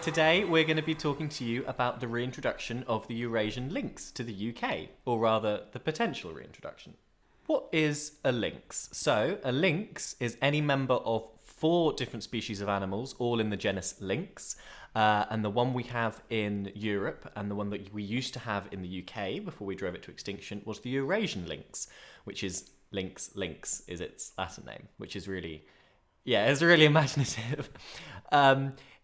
Today we're going to be talking to you about the reintroduction of the Eurasian lynx to the UK, or rather the potential reintroduction. What is a lynx? So a lynx is any member of 4 different species of animals, all in the genus Lynx, and the one we have in Europe and the one that we used to have in the UK before we drove it to extinction was the Eurasian lynx, which is lynx is its Latin name, which is really, it's really imaginative.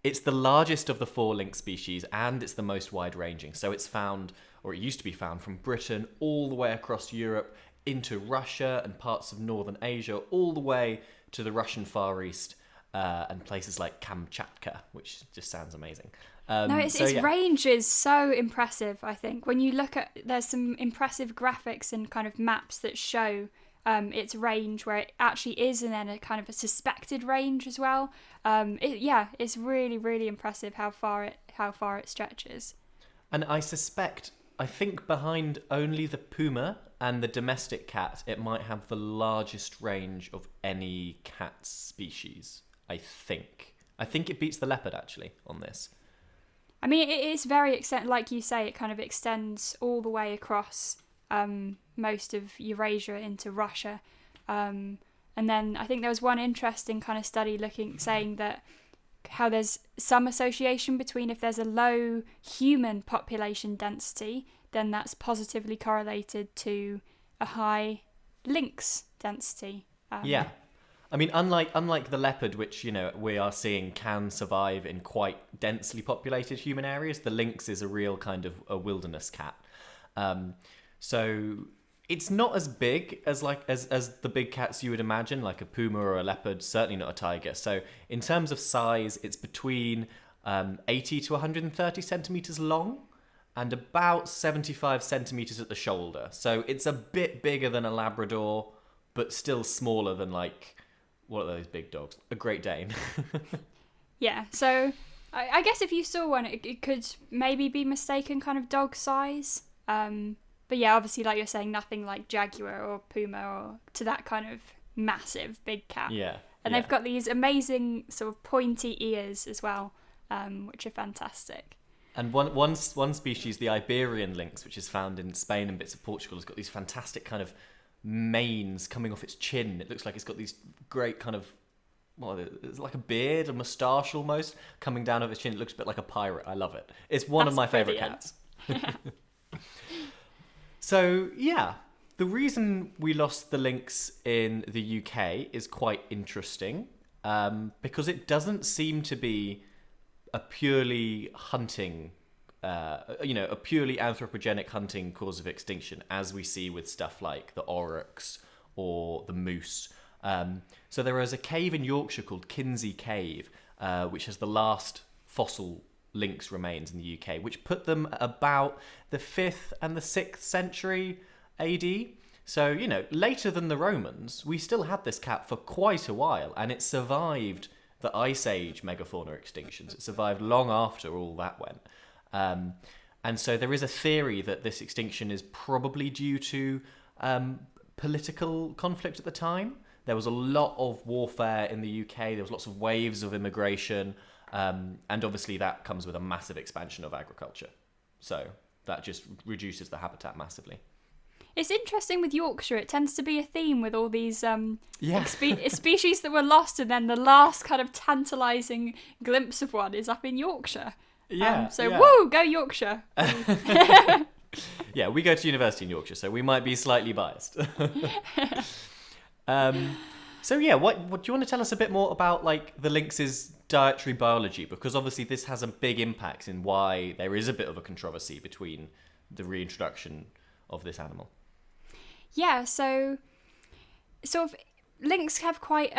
It's the largest of the 4 lynx species, and it's the most wide-ranging. So it's found, or it used to be found, from Britain all the way across Europe into Russia and parts of northern Asia, all the way to the Russian Far East and places like Kamchatka, which just sounds amazing. Its range is so impressive, I think. When you look at, there's some impressive graphics and kind of maps that show its range, where it actually is, and then a kind of a suspected range as well. It's really, really impressive how far it stretches. And I think behind only the puma and the domestic cat, it might have the largest range of any cat species. I think it beats the leopard actually on this. I mean, it is very like you say, it kind of extends all the way across most of Eurasia into Russia. And then I think there was one interesting kind of study saying that how there's some association between, if there's a low human population density, then that's positively correlated to a high lynx density. I mean, unlike the leopard, which, we are seeing can survive in quite densely populated human areas, the lynx is a real kind of a wilderness cat. So it's not as big as the big cats you would imagine, like a puma or a leopard, certainly not a tiger. So in terms of size, it's between 80 to 130 centimetres long and about 75 centimetres at the shoulder. So it's a bit bigger than a Labrador, but still smaller than, what are those big dogs? A Great Dane. Yeah, so I guess if you saw one, it could maybe be mistaken kind of dog size. But yeah, obviously, like you're saying, nothing like jaguar or puma or to that kind of massive big cat. Yeah. And they've got these amazing sort of pointy ears as well, which are fantastic. And one species, the Iberian lynx, which is found in Spain and bits of Portugal, has got these fantastic kind of manes coming off its chin. It looks like it's got these great kind of, it's like a beard, a moustache almost, coming down over its chin. It looks a bit like a pirate. I love it. It's one of my favourite cats. Yeah. So, the reason we lost the lynx in the UK is quite interesting, because it doesn't seem to be a purely hunting, a purely anthropogenic hunting cause of extinction, as we see with stuff like the aurochs or the moose. So there is a cave in Yorkshire called Kinsey Cave, which has the last fossil lynx remains in the UK, which put them at about the 5th and the 6th century AD. So, later than the Romans, we still had this cat for quite a while, and it survived the Ice Age megafauna extinctions. It survived long after all that went. And so there is a theory that this extinction is probably due to political conflict at the time. There was a lot of warfare in the UK. There was lots of waves of immigration. And obviously that comes with a massive expansion of agriculture. So that just reduces the habitat massively. It's interesting with Yorkshire. It tends to be a theme with all these species that were lost, and then the last kind of tantalising glimpse of one is up in Yorkshire. Woo, go Yorkshire. Yeah, we go to university in Yorkshire, so we might be slightly biased. So what do you want to tell us a bit more about the lynx's dietary biology? Because obviously this has a big impact in why there is a bit of a controversy between the reintroduction of this animal. Yeah, so sort of lynx have quite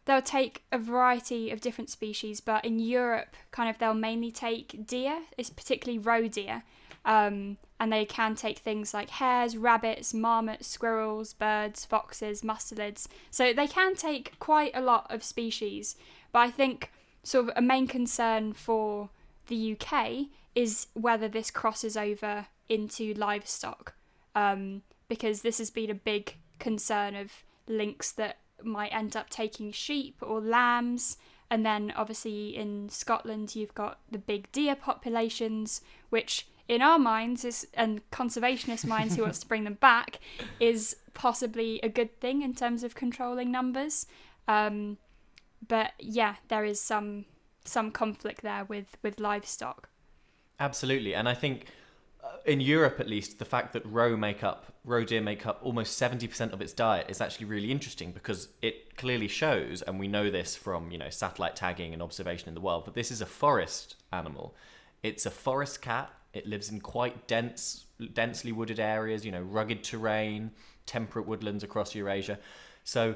they'll take a variety of different species, but in Europe they'll mainly take deer, it's particularly roe deer. And they can take things like hares, rabbits, marmots, squirrels, birds, foxes, mustelids. So they can take quite a lot of species. But I think sort of a main concern for the UK is whether this crosses over into livestock. Because this has been a big concern of lynx that might end up taking sheep or lambs. And then obviously in Scotland, you've got the big deer populations, which in our minds is, and conservationist minds who wants to bring them back, is possibly a good thing in terms of controlling numbers. But yeah, there is some conflict there with livestock. Absolutely. And I think in Europe, at least, the fact that roe deer make up almost 70% of its diet is actually really interesting, because it clearly shows, and we know this from, satellite tagging and observation in the wild, but this is a forest animal. It's a forest cat. It lives in quite densely wooded areas, rugged terrain, temperate woodlands across Eurasia. So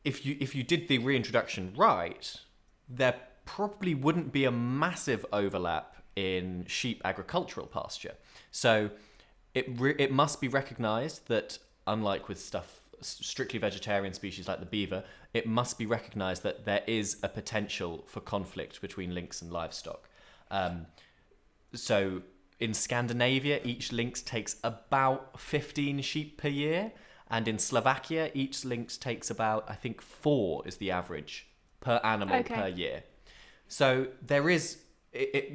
if you did the reintroduction right, there probably wouldn't be a massive overlap in sheep agricultural pasture. So it must be recognised that, unlike with strictly vegetarian species like the beaver, it must be recognised that there is a potential for conflict between lynx and livestock. So in Scandinavia, each lynx takes about 15 sheep per year. And in Slovakia, each lynx takes about, I think, 4 is the average per animal per year. So there is,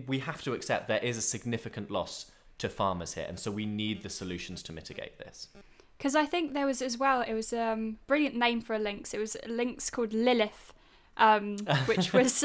we have to accept there is a significant loss to farmers here. And so we need the solutions to mitigate this. Because I think there was as well, it was a brilliant name for a lynx. It was a lynx called Lilith, which was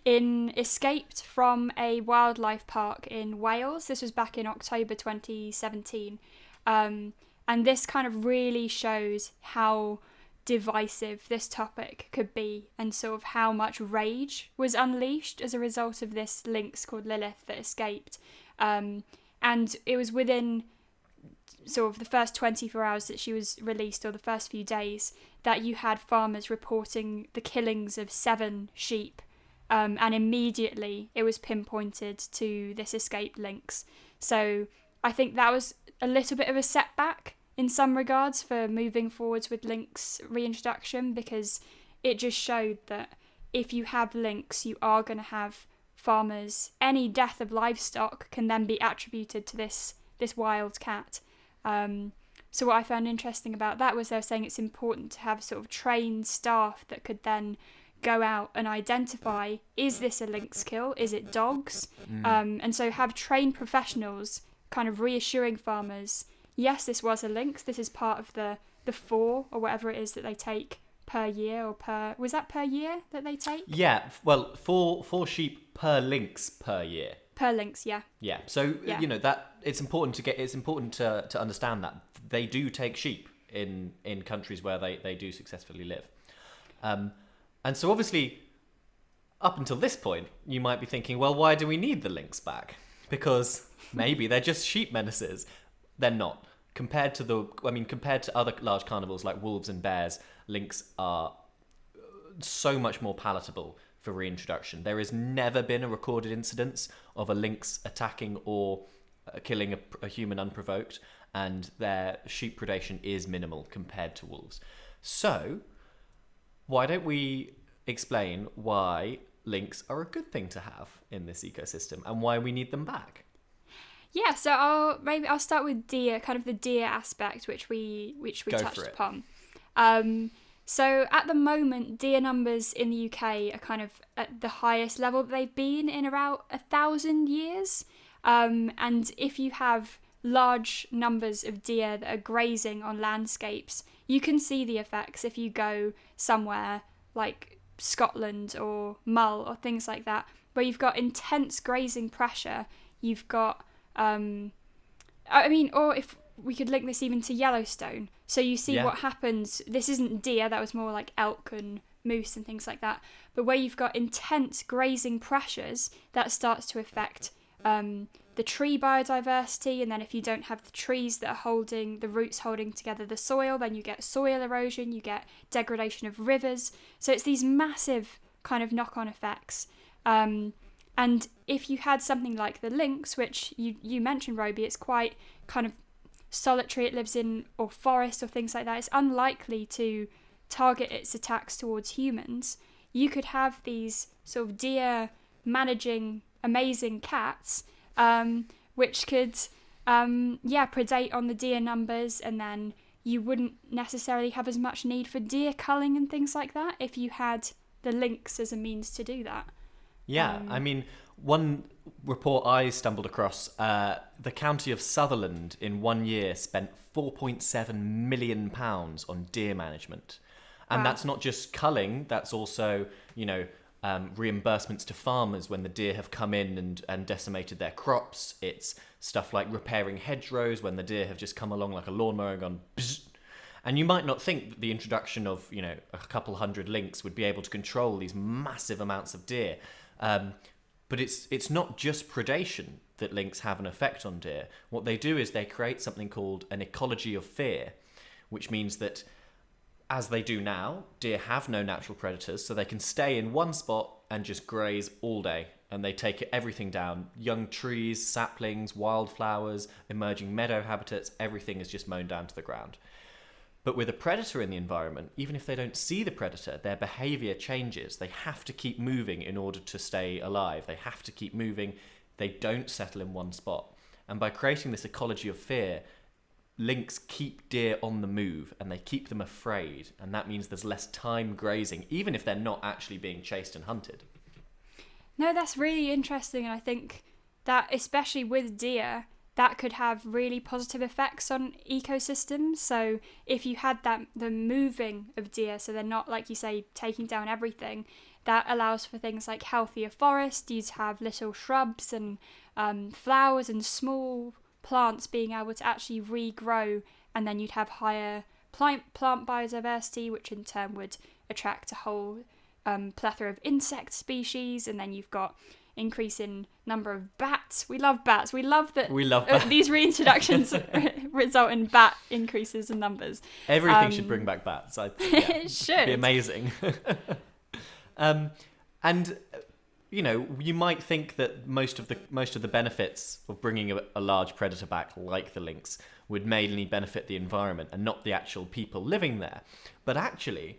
escaped from a wildlife park in Wales. This was back in October 2017. And this kind of really shows how divisive this topic could be, and sort of how much rage was unleashed as a result of this lynx called Lilith that escaped. And it was within sort of the first 24 hours that she was released, or the first few days, that you had farmers reporting the killings of 7 sheep. And immediately it was pinpointed to this escaped lynx. So I think that was a little bit of a setback in some regards for moving forwards with lynx reintroduction, because it just showed that if you have lynx, you are going to have farmers. Any death of livestock can then be attributed to this wild cat. So what I found interesting about that was they were saying it's important to have sort of trained staff that could then go out and identify, is this a lynx kill? Is it dogs? And so have trained professionals kind of reassuring farmers, yes, this was a lynx. This is part of the 4 or whatever it is that they take per year, or was that per year that they take? Yeah, well, 4 sheep per lynx per year. Per lynx, yeah. Yeah. So that it's important to understand that they do take sheep in countries where they do successfully live. And so obviously, up until this point, you might be thinking, well, why do we need the lynx back? Because maybe they're just sheep menaces. They're not. Compared to other large carnivores like wolves and bears, lynx are so much more palatable for reintroduction. There has never been a recorded incidence of a lynx attacking or killing a human unprovoked, and their sheep predation is minimal compared to wolves. So, why don't we explain why lynx are a good thing to have in this ecosystem and why we need them back? Yeah, so I'll start with deer, kind of the deer aspect, which we touched upon. So at the moment, deer numbers in the UK are kind of at the highest level that they've been in about 1,000 years. And if you have large numbers of deer that are grazing on landscapes, you can see the effects if you go somewhere like Scotland or Mull or things like that, where you've got intense grazing pressure. You've got or if we could link this even to Yellowstone. So you see what happens. This isn't deer, that was more like elk and moose and things like that. But where you've got intense grazing pressures, that starts to affect the tree biodiversity. And then if you don't have the trees that are holding, the roots holding together the soil, then you get soil erosion, you get degradation of rivers. So it's these massive kind of knock-on effects. And if you had something like the lynx, which you mentioned, Roby, it's quite kind of solitary, it lives in or forest or things like that, it's unlikely to target its attacks towards humans. You could have these sort of deer managing amazing cats, which could predate on the deer numbers, and then you wouldn't necessarily have as much need for deer culling and things like that if you had the lynx as a means to do that. Yeah, I mean, one report I stumbled across, the county of Sutherland in 1 year spent £4.7 million on deer management. And that's not just culling, that's also, reimbursements to farmers when the deer have come in and decimated their crops. It's stuff like repairing hedgerows when the deer have just come along like a lawnmower and gone bzz. And you might not think that the introduction of, a couple hundred lynx would be able to control these massive amounts of deer. But it's not just predation that lynx have an effect on deer. What they do is they create something called an ecology of fear, which means that as they do now, deer have no natural predators, so they can stay in one spot and just graze all day. And they take everything down. Young trees, saplings, wildflowers, emerging meadow habitats, everything is just mown down to the ground. But with a predator in the environment, even if they don't see the predator, their behavior changes. They have to keep moving in order to stay alive. They have to keep moving. They don't settle in one spot. And by creating this ecology of fear, lynx keep deer on the move and they keep them afraid. And that means there's less time grazing, even if they're not actually being chased and hunted. No, that's really interesting. And I think that especially with deer, that could have really positive effects on ecosystems. So if you had the moving of deer, so they're not, like you say, taking down everything, that allows for things like healthier forests. You'd have little shrubs and flowers and small plants being able to actually regrow, and then you'd have higher plant biodiversity, which in turn would attract a whole plethora of insect species, and then you've got increase in number of bats. We love bats. We love that these reintroductions result in bat increases in numbers. Everything should bring back bats. It should. It'd be amazing. And you might think that most of the benefits of bringing a large predator back, like the lynx, would mainly benefit the environment and not the actual people living there. But actually,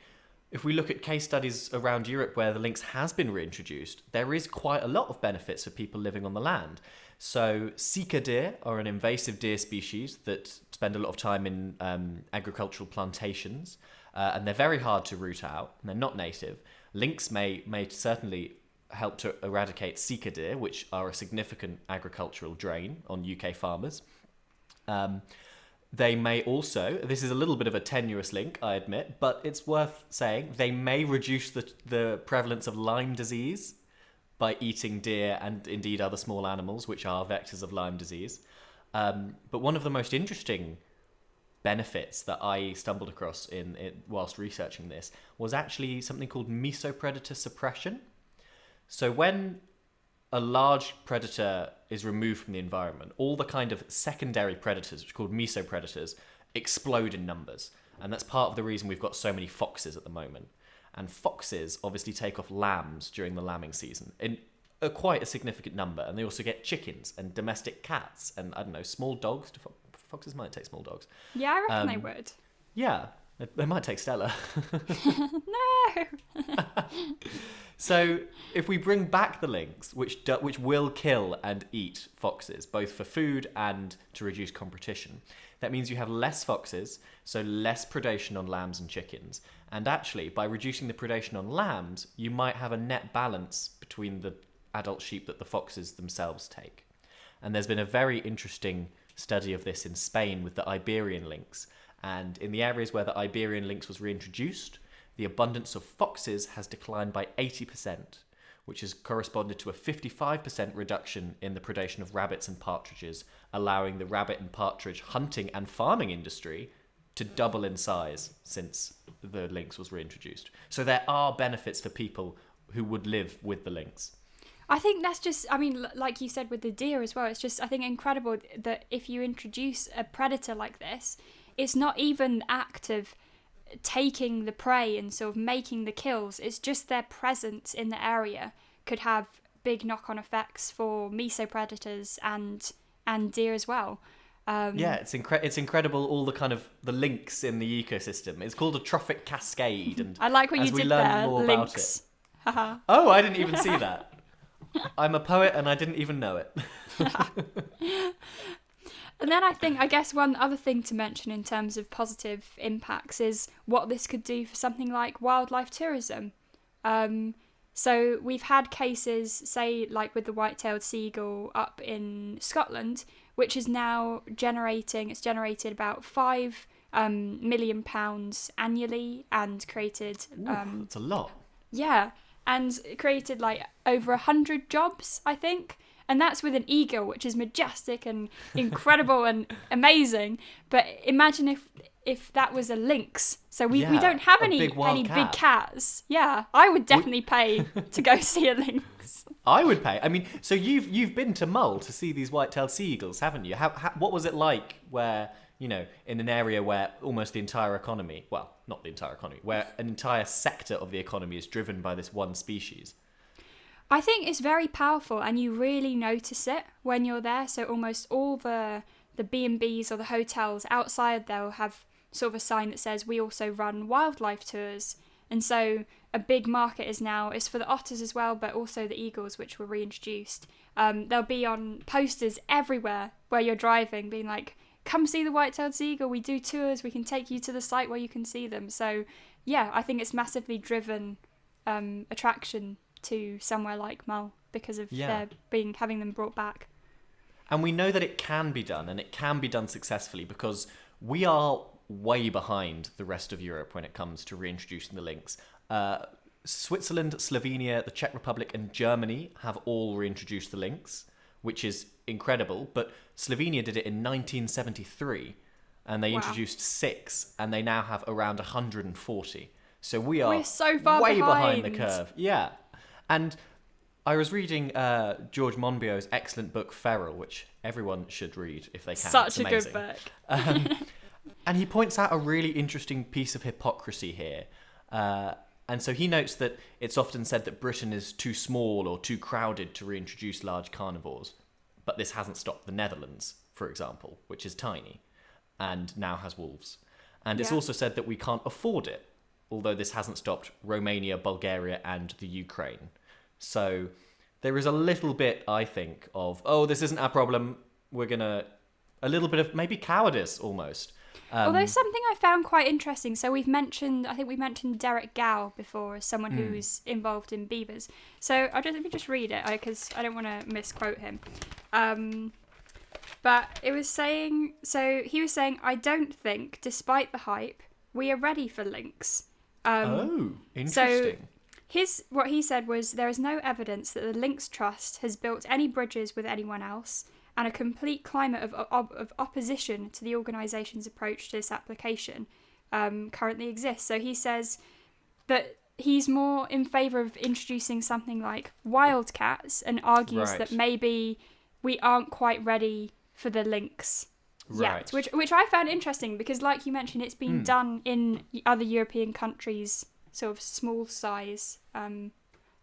if we look at case studies around Europe where the lynx has been reintroduced, there is quite a lot of benefits for people living on the land. So sika deer are an invasive deer species that spend a lot of time in agricultural plantations, and they're very hard to root out, and they're not native. Lynx may certainly help to eradicate sika deer, which are a significant agricultural drain on UK farmers. They may also, this is a little bit of a tenuous link, I admit, but it's worth saying, they may reduce the prevalence of Lyme disease by eating deer and indeed other small animals, which are vectors of Lyme disease. But one of the most interesting benefits that I stumbled across whilst researching this was actually something called mesopredator suppression. So when a large predator is removed from the environment, all the kind of secondary predators, which are called mesopredators, explode in numbers. And that's part of the reason we've got so many foxes at the moment. And foxes obviously take off lambs during the lambing season in quite a significant number. And they also get chickens and domestic cats and, I don't know, small dogs. Foxes might take small dogs. Yeah, I reckon they would. Yeah, they might take Stella. No! So if we bring back the lynx, which will kill and eat foxes, both for food and to reduce competition, that means you have less foxes, so less predation on lambs and chickens. And actually, by reducing the predation on lambs, you might have a net balance between the adult sheep that the foxes themselves take. And there's been a very interesting study of this in Spain with the Iberian lynx. And in the areas where the Iberian lynx was reintroduced, the abundance of foxes has declined by 80%, which has corresponded to a 55% reduction in the predation of rabbits and partridges, allowing the rabbit and partridge hunting and farming industry to double in size since the lynx was reintroduced. So there are benefits for people who would live with the lynx. I think that's just, I mean, like you said with the deer as well, it's just, I think, incredible that if you introduce a predator like this, it's not even the act of taking the prey and sort of making the kills. It's just their presence in the area could have big knock-on effects for mesopredators and deer as well. Yeah, it's incredible, all the kind of the links in the ecosystem. It's called a trophic cascade, and I like what as you we did learn there, more links. about it. Oh, I didn't even see that. I'm a poet and I didn't even know it. And then I guess one other thing to mention in terms of positive impacts is what this could do for something like wildlife tourism. So we've had cases, say, like with the white-tailed seagull up in Scotland, which is now generated about £5 million annually and created... that's a lot. Yeah, and created like over 100 jobs, I think. And that's with an eagle, which is majestic and incredible and amazing. But imagine if that was a lynx. So we don't have any big cats. Yeah, I would definitely pay to go see a lynx. I would pay. I mean, so you've been to Mull to see these white-tailed seagulls, haven't you? What was it like where, in an area where almost the entire economy, well, not the entire economy, where an entire sector of the economy is driven by this one species? I think it's very powerful, and you really notice it when you're there. So almost all the B&Bs or the hotels outside, they'll have sort of a sign that says, we also run wildlife tours. And so a big market is for the otters as well, but also the eagles, which were reintroduced. They'll be on posters everywhere where you're driving, being like, come see the white-tailed seagull, we do tours, we can take you to the site where you can see them. So yeah, I think it's massively driven attraction to somewhere like Mull because of having them brought back. And we know that it can be done, and it can be done successfully, because we are way behind the rest of Europe when it comes to reintroducing the lynx. Switzerland, Slovenia, the Czech Republic and Germany have all reintroduced the lynx, which is incredible. But Slovenia did it in 1973, and they introduced 6, and they now have around 140. So we're so far way behind the curve. Yeah. And I was reading George Monbiot's excellent book, Feral, which everyone should read if they can. Such a good book. And he points out a really interesting piece of hypocrisy here. And so he notes that it's often said that Britain is too small or too crowded to reintroduce large carnivores. But this hasn't stopped the Netherlands, for example, which is tiny and now has wolves. And it's also said that we can't afford it, although this hasn't stopped Romania, Bulgaria and the Ukraine. So there is a little bit, I think, of, this isn't our problem, a little bit of maybe cowardice almost. Although something I found quite interesting, so we mentioned Derek Gow before as someone who's involved in beavers. So let me just read it, because I don't want to misquote him. But it was saying, he was saying, I don't think, despite the hype, we are ready for lynx. Interesting. So what he said was, there is no evidence that the Lynx Trust has built any bridges with anyone else, and a complete climate of opposition to the organisation's approach to this application currently exists. So he says that he's more in favour of introducing something like wildcats, and argues that maybe we aren't quite ready for the lynx yet, which I found interesting, because like you mentioned, it's been done in other European countries, sort of small size,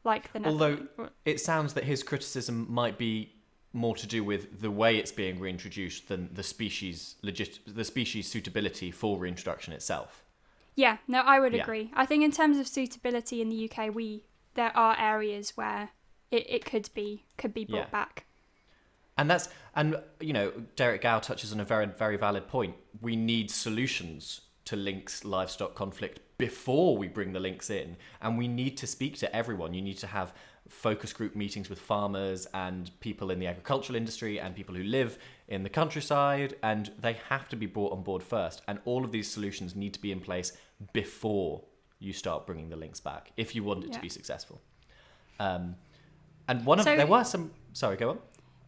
like the Netherlands. Although it sounds that his criticism might be more to do with the way it's being reintroduced than the species suitability for reintroduction itself. Yeah, no, I would agree. I think in terms of suitability in the UK, there are areas where it could be brought back. And Derek Gow touches on a very, very valid point. We need solutions to lynx livestock conflict before we bring the lynx in, and we need to speak to everyone. You need to have focus group meetings with farmers and people in the agricultural industry and people who live in the countryside, and they have to be brought on board first. And all of these solutions need to be in place before you start bringing the lynx back, if you want it to be successful. And there were some. Sorry, go on.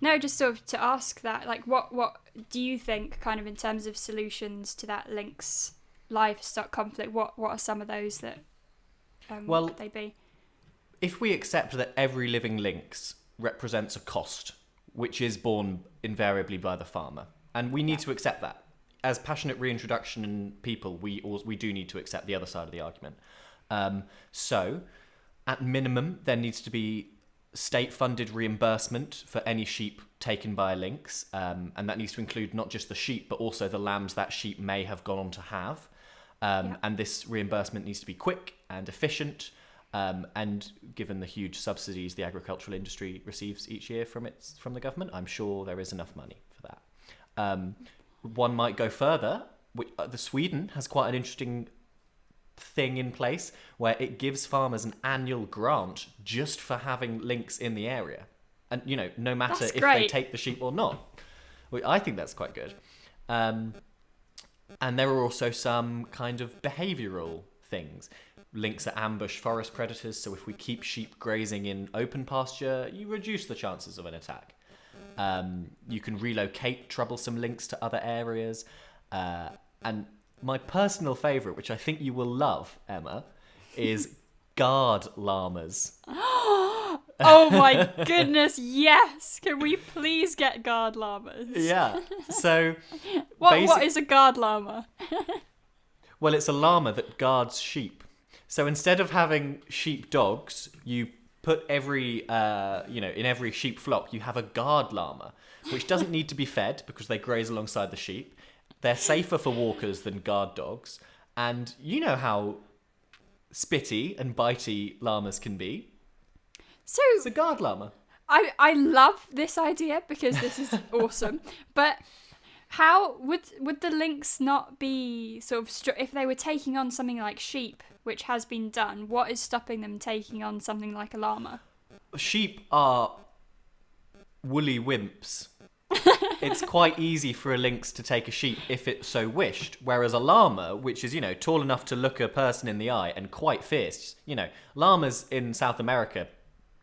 No, just sort of to ask that, like, what do you think, kind of in terms of solutions to that lynx livestock conflict? What are some of those that could they be? If we accept that every living lynx represents a cost, which is borne invariably by the farmer, and we need to accept that. As passionate reintroduction people, we do need to accept the other side of the argument. So, at minimum, there needs to be state-funded reimbursement for any sheep taken by a lynx, and that needs to include not just the sheep, but also the lambs that sheep may have gone on to have. And this reimbursement needs to be quick and efficient, and given the huge subsidies the agricultural industry receives each year from the government, I'm sure there is enough money for that. One might go further. The Sweden has quite an interesting thing in place where it gives farmers an annual grant just for having lynx in the area. And, no matter if they take the sheep or not. I think that's quite good. And there are also some kind of behavioural things. Lynx are ambush forest predators, so if we keep sheep grazing in open pasture, you reduce the chances of an attack. You can relocate troublesome lynx to other areas. And my personal favourite, which I think you will love, Emma, is guard llamas. Oh my goodness, yes! Can we please get guard llamas? Yeah. So what is a guard llama? Well, it's a llama that guards sheep. So instead of having sheep dogs, you put in every sheep flock, you have a guard llama, which doesn't need to be fed because they graze alongside the sheep. They're safer for walkers than guard dogs. And you know how spitty and bitey llamas can be. So it's a guard llama. I love this idea because this is awesome. But how would the lynx not be sort of if they were taking on something like sheep, which has been done? What is stopping them taking on something like a llama? Sheep are woolly wimps. It's quite easy for a lynx to take a sheep if it so wished, whereas a llama, which is, tall enough to look a person in the eye and quite fierce, llamas in South America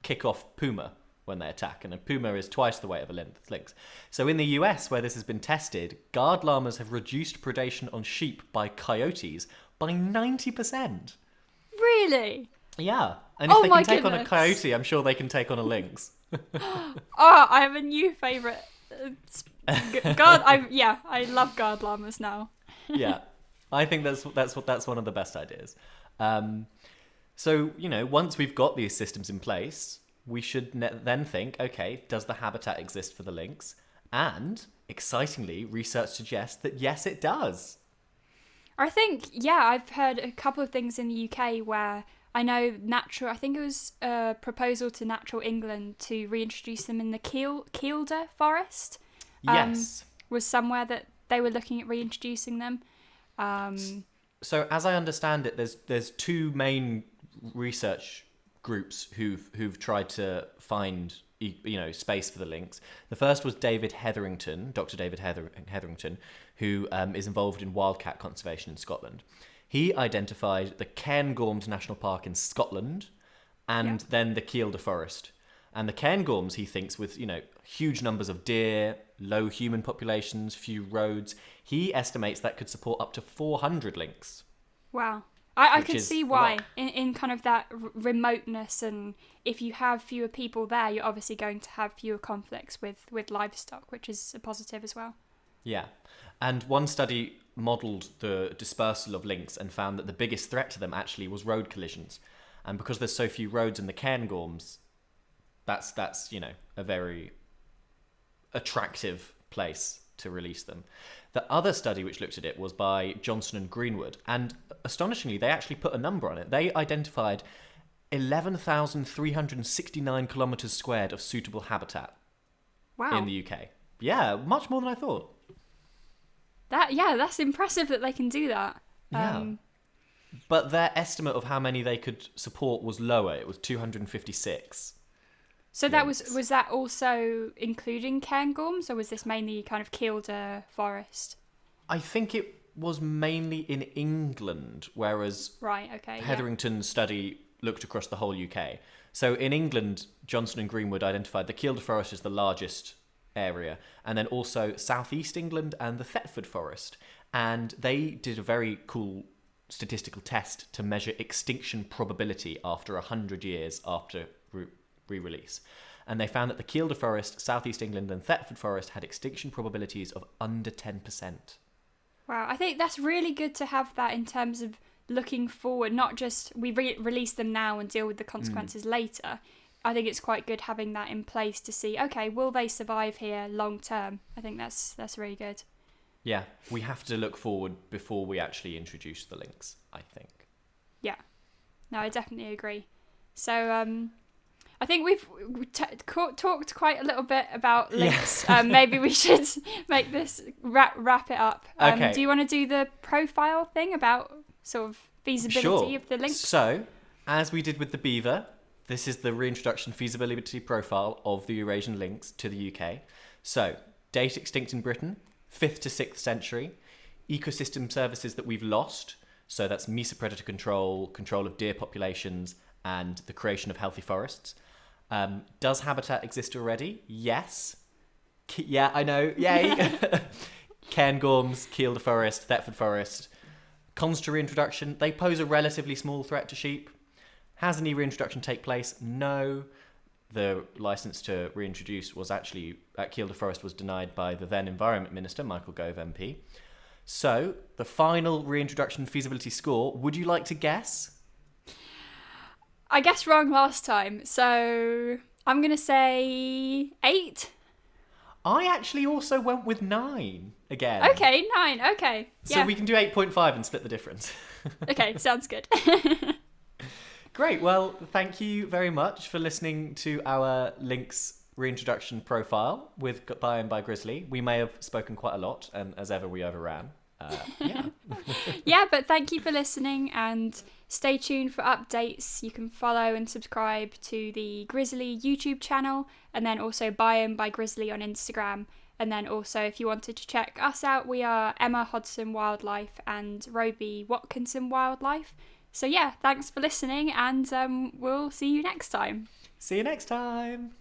kick off puma when they attack, and a puma is twice the weight of a lynx. So in the US, where this has been tested, guard llamas have reduced predation on sheep by coyotes by 90%. Really? Yeah. And if they can take on a coyote, I'm sure they can take on a lynx. I have a new favourite. I love guard llamas now. Yeah, I think that's one of the best ideas. So once we've got these systems in place, we should then think, okay, does the habitat exist for the lynx? And excitingly, research suggests that yes, it does. I think I've heard a couple of things in the UK where I know I think it was a proposal to Natural England to reintroduce them in the Kielder forest. Yes. Was somewhere that they were looking at reintroducing them. So as I understand it, there's two main research groups who've tried to find space for the lynx. The first was Dr. David Hetherington, who is involved in wildcat conservation in Scotland. He identified the Cairngorms National Park in Scotland and then the Kielder Forest. And the Cairngorms, he thinks, with huge numbers of deer, low human populations, few roads, he estimates that could support up to 400 lynx. Wow. I could see why in kind of that remoteness, and if you have fewer people there, you're obviously going to have fewer conflicts with livestock, which is a positive as well. Yeah. And one study modelled the dispersal of lynx and found that the biggest threat to them actually was road collisions. And because there's so few roads in the Cairngorms, that's a very attractive place to release them. The other study which looked at it was by Johnson and Greenwood, and astonishingly, they actually put a number on it. They identified 11,369 kilometres squared of suitable habitat. Wow. In the UK. Yeah, much more than I thought. That's impressive that they can do that. Yeah. But their estimate of how many they could support was lower. It was 256. So that was that also including Cairngorms, or was this mainly kind of Kielder forest? I think it was mainly in England, whereas Hetherington's study looked across the whole UK. So in England, Johnson and Greenwood identified the Kielder forest as the largest area, and then also southeast England and the Thetford forest. And they did a very cool statistical test to measure extinction probability after 100 years after re-release. And they found that the Kielder forest, southeast England and Thetford forest had extinction probabilities of under 10%. Wow, I think that's really good to have that in terms of looking forward, not just we release them now and deal with the consequences later. I think it's quite good having that in place to see, okay, will they survive here long term? I think that's really good. Yeah, we have to look forward before we actually introduce the lynx, I think. Yeah, no, I definitely agree. So I think we've talked quite a little bit about lynx. Maybe we should make this wrap it up. Okay. Do you want to do the profile thing about sort of feasibility of the lynx? So, as we did with the beaver, this is the reintroduction feasibility profile of the Eurasian lynx to the UK. So, date extinct in Britain, 5th to 6th century. Ecosystem services that we've lost. So that's mesopredator control of deer populations, and the creation of healthy forests. Does habitat exist already? Yes. Yeah, I know. Yay. Cairngorms, Kielder Forest, Thetford Forest. Cons to reintroduction. They pose a relatively small threat to sheep. Has any reintroduction take place? No. The licence to reintroduce was actually, at Kielder Forest, was denied by the then Environment Minister, Michael Gove MP. So, the final reintroduction feasibility score, would you like to guess? I guessed wrong last time, so I'm going to say 8. I actually also went with 9 again. Okay, 9, okay. So yeah. we can do 8.5 and split the difference. Okay, sounds good. Great, well, thank you very much for listening to our Lynx reintroduction profile with Biome by Grizzly. We may have spoken quite a lot, and as ever we overran. Yeah, but thank you for listening, and stay tuned for updates. You can follow and subscribe to the Grizzly YouTube channel, and then also Biome by Grizzly on Instagram. And then also, if you wanted to check us out, we are Emma Hodson Wildlife and Roby Watkinson Wildlife. So yeah, thanks for listening, and we'll see you next time. See you next time.